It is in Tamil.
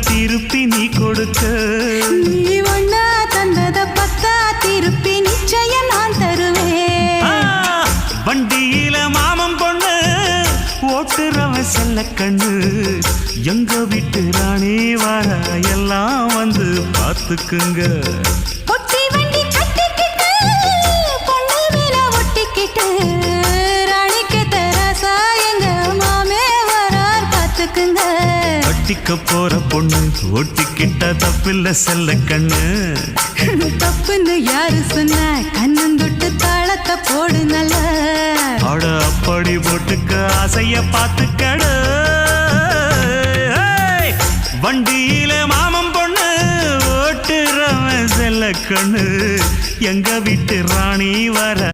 திருப்பி நீ கொடுக்க. நீ ஒண்ணா தந்தத பத்தா திருப்பி நிச்சயம் நான் தருவேன். வண்டியில மாமன் பொண்ணு ஓட்டுறவன் செல்ல கண்ணு. எங்க வீட்டு ராணி வர எல்லாம் வந்து பார்த்துக்குங்க. பொட்டி வண்டி கட்டிக்கிட்டு பொண்ணு மேல ஒட்டிக்கிட்டு ராணிக்கு தராசா எங்க மாமே வரார் பார்த்துக்குங்க. ஒட்டிக்க போற பொண்ணு ஒட்டிக்கிட்ட தப்பில்ல செல்ல கண்ணு. தப்புன்னு யாரு சொன்ன கண்ணந்தொட்டு தாளத்தை போடு நல்ல. அட அப்படி போட்டுக்க ஆசைய பார்த்துக்கட. வண்டியில மாமன் பொண்ணு ஓட்டுறவன் செல்ல கண்ணு. எங்க வீட்டு ராணி வர